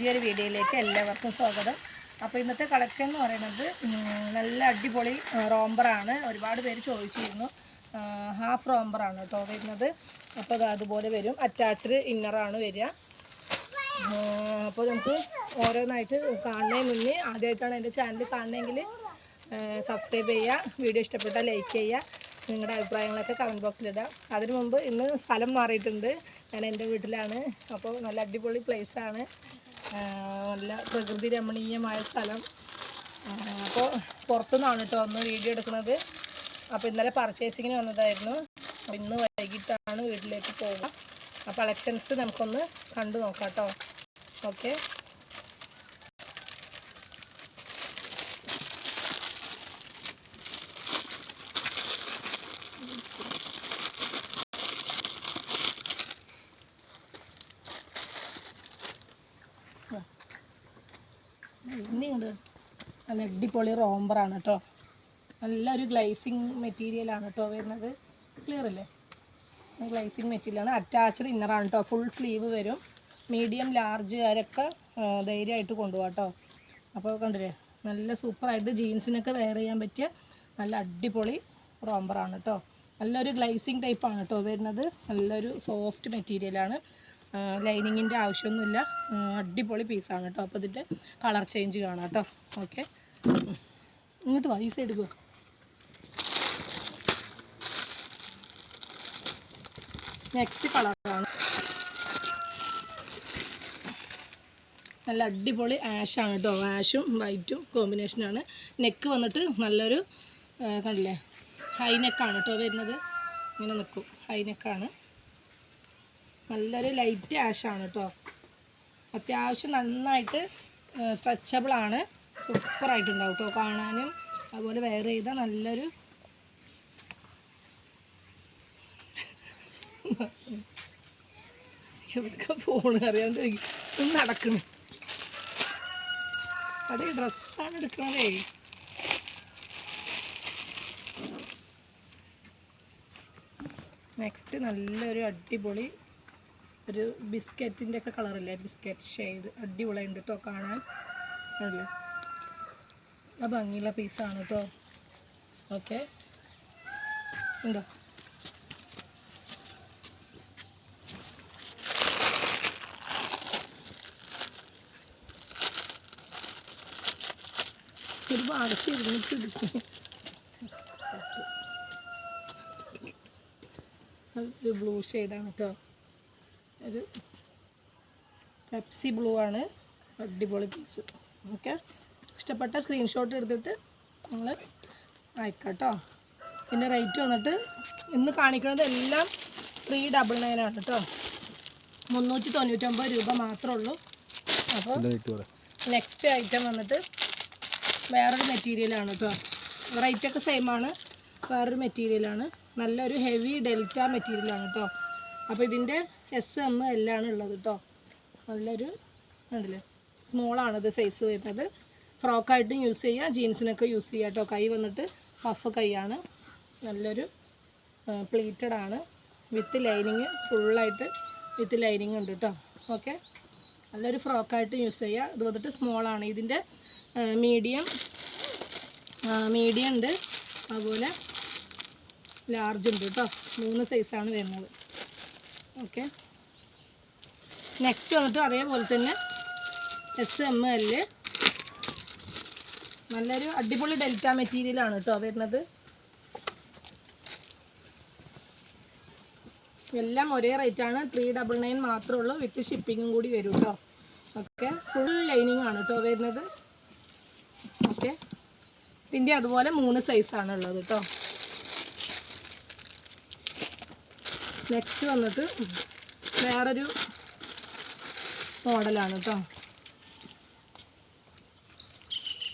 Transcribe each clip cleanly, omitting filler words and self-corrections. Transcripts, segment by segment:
പുതിയൊരു വീഡിയോയിലേക്ക് എല്ലാവർക്കും സ്വാഗതം. അപ്പോൾ ഇന്നത്തെ കളക്ഷൻ എന്ന് പറയുന്നത് നല്ല അടിപൊളി റോംബറാണ്. ഒരുപാട് പേര് ചോദിച്ചിരുന്നു. ഹാഫ് റോംബറാണ് കേട്ടോ വരുന്നത്. അപ്പോൾ അത് അതുപോലെ വരും. അറ്റാച്ച്ഡ് ഇന്നറാണ് വരിക. അപ്പോൾ നമുക്ക് ഓരോന്നായിട്ട് കാണുന്നതിന് മുന്നേ ആദ്യമായിട്ടാണ് എൻ്റെ ചാനൽ കാണണമെങ്കിൽ സബ്സ്ക്രൈബ് ചെയ്യുക. വീഡിയോ ഇഷ്ടപ്പെട്ടാൽ ലൈക്ക് ചെയ്യുക. നിങ്ങളുടെ അഭിപ്രായങ്ങളൊക്കെ കമൻറ്റ് ബോക്സിലിടാം. അതിനു മുമ്പ് ഇന്ന് സ്ഥലം മാറിയിട്ടുണ്ട്. ഞാൻ എൻ്റെ വീട്ടിലാണ്. അപ്പോൾ നല്ല അടിപൊളി പ്ലേസാണ്. നല്ല പ്രകൃതി രമണീയമായ സ്ഥലം. അപ്പോൾ പുറത്തുനിന്നാണ് കേട്ടോ ഒന്ന് വീഡിയോ എടുക്കുന്നത്. അപ്പോൾ ഇന്നലെ പർച്ചേസിങ്ങിന് വന്നതായിരുന്നു. അപ്പോൾ ഇന്ന് വൈകിട്ടാണ് വീട്ടിലേക്ക് പോകുക. അപ്പോൾ കളക്ഷൻസ് നമുക്കൊന്ന് കണ്ടു നോക്കാം കേട്ടോ. ഓക്കെ, ഇനിയുണ്ട്. നല്ല അടിപൊളി റോംബറാണ് കേട്ടോ. നല്ലൊരു ഗ്ലേസിങ് മെറ്റീരിയലാണ് കേട്ടോ വരുന്നത്. ക്ലിയർ അല്ലേ? ഗ്ലേസിങ് മെറ്റീരിയലാണ്. അറ്റാച്ച്ഡ് ഇന്നറാണ് കേട്ടോ. ഫുൾ സ്ലീവ് വരും. മീഡിയം ലാർജ് ആരൊക്കെ ധൈര്യമായിട്ട് കൊണ്ടുപോകാം കേട്ടോ. അപ്പോൾ കണ്ടില്ലേ, നല്ല സൂപ്പറായിട്ട് ജീൻസിനൊക്കെ വെയർ ചെയ്യാൻ പറ്റിയ നല്ല അടിപൊളി റോംബറാണ് കേട്ടോ. നല്ലൊരു ഗ്ലേസിങ് ടൈപ്പാണ് കേട്ടോ വരുന്നത്. നല്ലൊരു സോഫ്റ്റ് മെറ്റീരിയലാണ്. ലൈനിങ്ങിൻ്റെ ആവശ്യമൊന്നുമില്ല. അടിപൊളി പീസാണ് കേട്ടോ. അപ്പോൾ ഇതിൻ്റെ കളർ ചേഞ്ച് കാണാം കേട്ടോ. ഓക്കെ, ഇങ്ങോട്ട് വാ, ഈ സൈഡ് എടുക്കുക. നെക്സ്റ്റ് കളറാണ് നല്ല അടിപൊളി ആഷാണ് കേട്ടോ. ആഷും വൈറ്റും കോമ്പിനേഷനാണ്. നെക്ക് വന്നിട്ട് നല്ലൊരു കണ്ടില്ലേ, ഹൈ നെക്കാണ് കേട്ടോ വരുന്നത്. ഇങ്ങനെ നിൽക്കും, ഹൈ നെക്കാണ്. നല്ലൊരു ലൈറ്റ് ആഷാണ് കേട്ടോ. അത്യാവശ്യം നന്നായിട്ട് സ്ട്രെച്ചബിളാണ്. സൂപ്പറായിട്ടുണ്ടാവും കേട്ടോ കാണാനും. അതുപോലെ വെയർ ചെയ്ത നല്ലൊരു എവിടെ ഫോണ് അറിയാണ്ട് ഒന്ന് നടക്കണം. അതേ ഡ്രസ്സാണ് എടുക്കണതേ. നെക്സ്റ്റ് നല്ലൊരു അടിപൊളി ഒരു ബിസ്ക്കറ്റിൻ്റെ ഒക്കെ കളറില്ലേ, ബിസ്ക്കറ്റ് ഷെയ്ഡ് അടിപൊളിയുണ്ട് കേട്ടോ കാണാൻ. അല്ലേ, ആ ഭംഗിയുള്ള പീസാണ് കേട്ടോ. ഓക്കെ, ഉണ്ടോ? ഒരു ഭാഗത്ത് ഇരുന്നിട്ട് എടുക്കും. ഒരു ബ്ലൂ ഷെയ്ഡാണ് കേട്ടോ. ഒരു പെപ്സി ബ്ലൂ ആണ്. അടിപൊളി പീസ്. ഓക്കെ, ഇഷ്ടപ്പെട്ട സ്ക്രീൻഷോട്ട് എടുത്തിട്ട് നിങ്ങൾ അയക്കാം കേട്ടോ. പിന്നെ റേറ്റ് വന്നിട്ട് ഇന്ന് കാണിക്കുന്നത് എല്ലാം 399 ആണ് കേട്ടോ. 399 രൂപ മാത്രമേ ഉള്ളൂ. അപ്പോൾ നെക്സ്റ്റ് ഐറ്റം വന്നിട്ട് വേറൊരു മെറ്റീരിയലാണ് കേട്ടോ. റേറ്റൊക്കെ സെയിമാണ്. വേറൊരു മെറ്റീരിയലാണ്. നല്ലൊരു ഹെവി ഡെൽറ്റ മെറ്റീരിയലാണ് കേട്ടോ. അപ്പോൾ ഇതിൻ്റെ SM എല്ലാം ഉള്ളത് കേട്ടോ. നല്ലൊരു ഉണ്ടല്ലേ, സ്മോളാണിത് സൈസ് വരുന്നത്. ഫ്രോക്കായിട്ടും യൂസ് ചെയ്യുക, ജീൻസിനൊക്കെ യൂസ് ചെയ്യുക കേട്ടോ. കൈ വന്നിട്ട് പഫ് കൈയാണ്. നല്ലൊരു പ്ലീറ്റഡ് ആണ്. വിത്ത് ലൈനിങ്, ഫുള്ളായിട്ട് വിത്ത് ലൈനിങ് ഉണ്ട് കേട്ടോ. ഓക്കെ, നല്ലൊരു ഫ്രോക്കായിട്ട് യൂസ് ചെയ്യുക. ഇത് വന്നിട്ട് സ്മോളാണ്. ഇതിൻ്റെ മീഡിയം ഉണ്ട്, അതുപോലെ ലാർജ് ഉണ്ട് കേട്ടോ. 3 സൈസാണ് വരുന്നത്. ഓക്കെ, നെക്സ്റ്റ് വന്നിട്ട് അതേപോലെ തന്നെ SML നല്ലൊരു അടിപൊളി ഡെൽറ്റ മെറ്റീരിയലാണ് കേട്ടോ വരുന്നത്. എല്ലാം ഒരേ റേറ്റാണ്. 399 മാത്രമേ ഉള്ളൂ. വിത്ത് ഷിപ്പിങ്ങും കൂടി വരും കേട്ടോ. ഓക്കെ, ഫുൾ ലൈനിങ് ആണ് കേട്ടോ വരുന്നത്. ഓക്കെ, ഇതിൻ്റെ അതുപോലെ 3 സൈസാണ് ഉള്ളത് കേട്ടോ. നെക്സ്റ്റ് വന്നിട്ട് വേറൊരു മോഡലാണ് കേട്ടോ.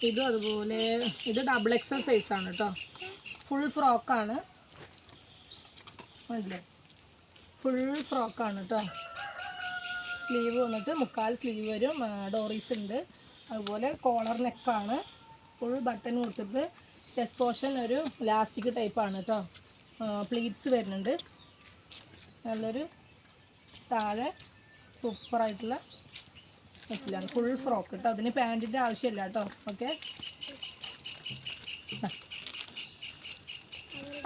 ഇതും അതുപോലെ, ഇത് XXL സൈസാണ് കേട്ടോ. ഫുൾ ഫ്രോക്കാണ്. അല്ലേ, ഫുൾ ഫ്രോക്കാണ് കേട്ടോ. സ്ലീവ് വന്നിട്ട് 3/4 സ്ലീവ് വരും. ഡോറീസ് ഉണ്ട്. അതുപോലെ കോളർ നെക്കാണ്. ഫുൾ ബട്ടൺ കൊടുത്തിട്ട് ചെസ്റ്റ് പോർഷൻ ഒരു ലാസ്റ്റിക് ടൈപ്പാണ് കേട്ടോ. പ്ലീറ്റ്സ് വരുന്നുണ്ട്. നല്ലൊരു താഴെ സൂപ്പറായിട്ടുള്ള നെക്കിലാണ് ഫുൾ ഫ്രോക്ക് കേട്ടോ. അതിന് പാൻറ്റിൻ്റെ ആവശ്യമില്ല കേട്ടോ. ഓക്കെ,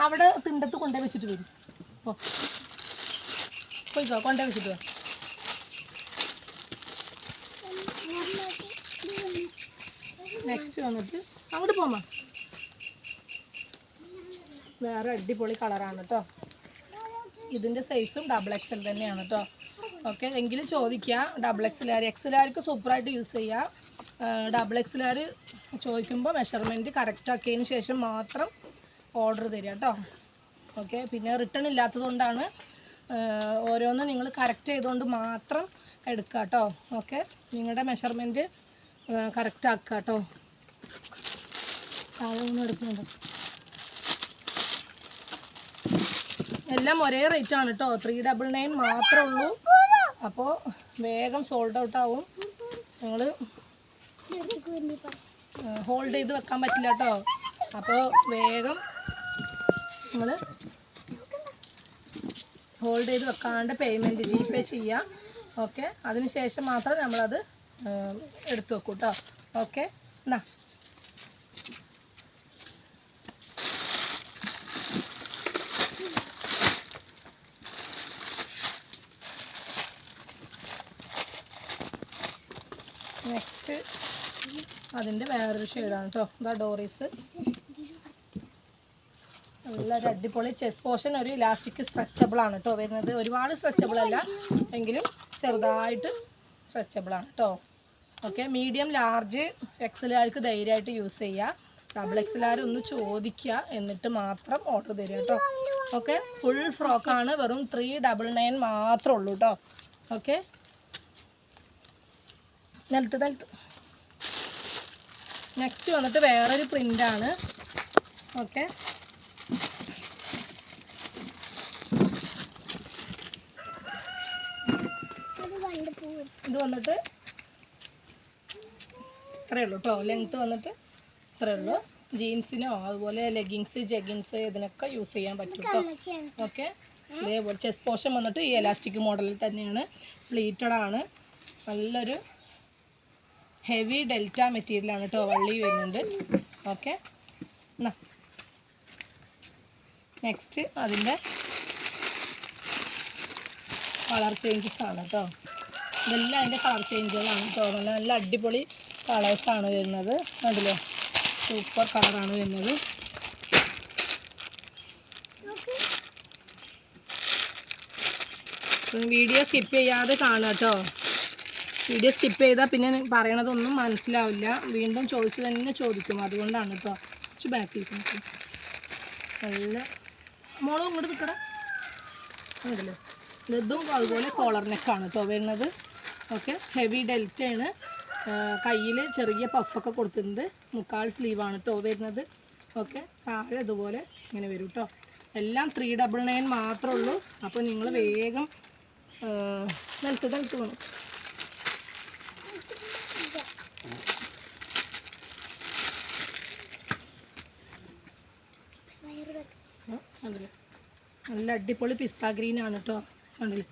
അവിടെ തിണ്ടത്ത് കൊണ്ടുപോയി വെച്ചിട്ട് വരും. ഓ പോയിക്കോ, കൊണ്ടുപോയി വെച്ചിട്ട് വാ. നെക്സ്റ്റ് വന്നിട്ട് അങ്ങോട്ട് പോകാം. വേറെ അടിപൊളി കളറാണ് കേട്ടോ. ഇതിൻ്റെ സൈസും XXL തന്നെയാണ് കേട്ടോ. ഓക്കെ, എങ്കിലും ചോദിക്കുക. XXL സൂപ്പറായിട്ട് യൂസ് ചെയ്യുക. XXL ചോദിക്കുമ്പോൾ മെഷർമെൻറ്റ് കറക്റ്റ് ആക്കിയതിന് ശേഷം മാത്രം ഓർഡർ തരിക കേട്ടോ. ഓക്കെ, പിന്നെ റിട്ടേൺ ഇല്ലാത്തതുകൊണ്ടാണ് ഓരോന്നും നിങ്ങൾ കറക്റ്റ് ചെയ്തുകൊണ്ട് മാത്രം എടുക്കുക കേട്ടോ. ഓക്കെ, നിങ്ങളുടെ മെഷർമെൻറ്റ് കറക്റ്റ് ആക്കുക കേട്ടോ. താഴെ എടുക്കുന്നുണ്ട്. എല്ലാം ഒരേ റേറ്റ് ആണ് കേട്ടോ. 399 മാത്രമേ ഉള്ളൂ. അപ്പോൾ വേഗം സോൾഡ് ഔട്ട് ആവും. നിങ്ങൾ ഹോൾഡ് ചെയ്ത് വെക്കാൻ പറ്റില്ല കേട്ടോ. അപ്പോൾ വേഗം നിങ്ങൾ ഹോൾഡ് ചെയ്ത് വെക്കാണ്ട് പേയ്മെൻറ്റ് GPay ചെയ്യുക. ഓക്കെ, അതിന് ശേഷം മാത്രം നമ്മളത് എടുത്തു വെക്കും കേട്ടോ. ഓക്കെ, എന്നാ നെക്സ്റ്റ് അതിൻ്റെ വേറൊരു ഷെയ്ഡാണ് കേട്ടോ. ഇതാ ഡോറീസ്. നല്ലൊരു അടിപൊളി ചെസ്റ്റ് പോർഷൻ ഒരു ഇലാസ്റ്റിക് സ്ട്രെച്ചബിൾ ആണ് കേട്ടോ വരുന്നത്. ഒരുപാട് സ്ട്രെച്ചബിൾ അല്ല, എങ്കിലും ചെറുതായിട്ട് സ്ട്രെച്ചബിൾ ആണ് കേട്ടോ. ഓക്കെ, മീഡിയം ലാർജ് XL ധൈര്യമായിട്ട് യൂസ് ചെയ്യുക. XXL ഒന്ന് ചോദിക്കുക, എന്നിട്ട് മാത്രം ഓർഡർ തരിക കേട്ടോ. ഓക്കെ, ഫുൾ ഫ്രോക്കാണ്. വെറും 399 മാത്രമേ ഉള്ളൂ കേട്ടോ. ഓക്കെ, നിലത്ത് നെക്സ്റ്റ് വന്നിട്ട് വേറൊരു പ്രിൻ്റാണ്. ഓക്കെ, ഇത് വന്നിട്ട് ഇത്രയേ ഉള്ളൂ കേട്ടോ. ലെങ്ത്ത് വന്നിട്ട് ഇത്രയേ ഉള്ളൂ. ജീൻസിനോ അതുപോലെ ലെഗിങ്സ്, ജഗിൻസ് ഇതിനൊക്കെ യൂസ് ചെയ്യാൻ പറ്റും കേട്ടോ. ഓക്കെ, അതേപോലെ ചെസ്റ്റ് പോർഷൻ വന്നിട്ട് ഈ എലാസ്റ്റിക് മോഡലിൽ തന്നെയാണ്. പ്ലീറ്റഡ് ആണ്. നല്ലൊരു ഹെവി ഡെൽറ്റ മെറ്റീരിയലാണ് കേട്ടോ. വള്ളി വരുന്നുണ്ട്. ഓക്കെ, എന്നാ നെക്സ്റ്റ് അതിൻ്റെ കളർ ചേഞ്ചസ് ആണ് കേട്ടോ. ഇതെല്ലാം അതിൻ്റെ കളർ ചേഞ്ചുകളാണ് കേട്ടോ. നല്ല അടിപൊളി കളേഴ്സാണ് വരുന്നത്. അതിലോ സൂപ്പർ കളറാണ് വരുന്നത്. വീഡിയോ സ്കിപ്പ് ചെയ്യാതെ കാണുക കേട്ടോ. വീഡിയോ സ്കിപ്പ് ചെയ്താൽ പിന്നെ പറയണതൊന്നും മനസ്സിലാവില്ല. വീണ്ടും ചോദിച്ചു തന്നെ ചോദിക്കും. അതുകൊണ്ടാണ് കേട്ടോ. കുറച്ച് ബാക്കിൽ നല്ല മോളും ഇങ്ങോട്ട് നിൽക്കട ഉണ്ടല്ലോ. ഇതും അതുപോലെ കോളർ നെക്കാണ് കേട്ടോ വരുന്നത്. ഓക്കെ, ഹെവി ഡെൽറ്റയാണ്. കയ്യിൽ ചെറിയ പഫൊക്കെ കൊടുത്തിട്ടുണ്ട്. 3/4 സ്ലീവാണ് കേട്ടോ വരുന്നത്. ഓക്കെ, താഴെ ഇതുപോലെ ഇങ്ങനെ വരും കേട്ടോ. എല്ലാം 399 മാത്രമേ ഉള്ളൂ. അപ്പോൾ നിങ്ങൾ വേഗം നിലത്ത് വേണം. നല്ല അടിപൊളി പിസ്ത ഗ്രീനാണ് കേട്ടോ. കണ്ടില്ലേ,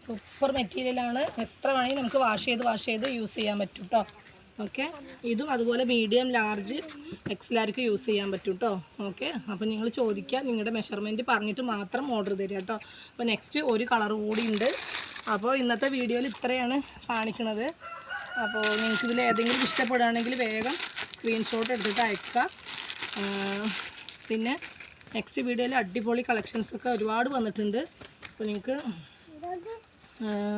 സൂപ്പർ മെറ്റീരിയലാണ്. എത്ര വേണമെങ്കിൽ നമുക്ക് വാഷ് ചെയ്ത് യൂസ് ചെയ്യാൻ പറ്റും കേട്ടോ. ഓക്കെ, ഇതും അതുപോലെ മീഡിയം ലാർജ് XL യൂസ് ചെയ്യാൻ പറ്റും കേട്ടോ. ഓക്കെ, അപ്പോൾ നിങ്ങൾ ചോദിക്കുക, നിങ്ങളുടെ മെഷർമെൻറ്റ് പറഞ്ഞിട്ട് മാത്രം ഓർഡർ തരിക കേട്ടോ. അപ്പോൾ നെക്സ്റ്റ് ഒരു കളർ കൂടി ഉണ്ട്. അപ്പോൾ ഇന്നത്തെ വീഡിയോയിൽ ഇത്രയാണ് കാണിക്കുന്നത്. അപ്പോൾ നിങ്ങൾക്ക് ഇതിൽ ഏതെങ്കിലും ഇഷ്ടപ്പെടുകയാണെങ്കിൽ വേഗം സ്ക്രീൻഷോട്ട് എടുത്തിട്ട് അയക്കുക. പിന്നെ നെക്സ്റ്റ് വീഡിയോയിൽ അടിപൊളി കളക്ഷൻസൊക്കെ ഒരുപാട് വന്നിട്ടുണ്ട്. അപ്പോൾ നിങ്ങൾക്ക്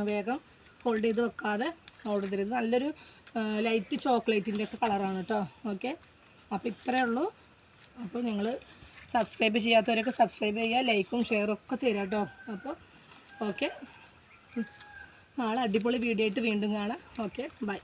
വേഗം ഹോൾഡ് ചെയ്ത് വെക്കാതെ ഓർഡർ തരുന്നത്. നല്ലൊരു ലൈറ്റ് ചോക്ലേറ്റിൻ്റെ ഒക്കെ കളറാണ് കേട്ടോ. ഓക്കെ, അപ്പോൾ ഇത്രയേ ഉള്ളൂ. അപ്പോൾ നിങ്ങൾ സബ്സ്ക്രൈബ് ചെയ്യാത്തവരൊക്കെ സബ്സ്ക്രൈബ് ചെയ്യുക, ലൈക്കും ഷെയറും ഒക്കെ തരാം കേട്ടോ. അപ്പോൾ ഓക്കെ, നാളെ അടിപൊളി വീഡിയോ ആയിട്ട് വീണ്ടും കാണാം. Okay, by.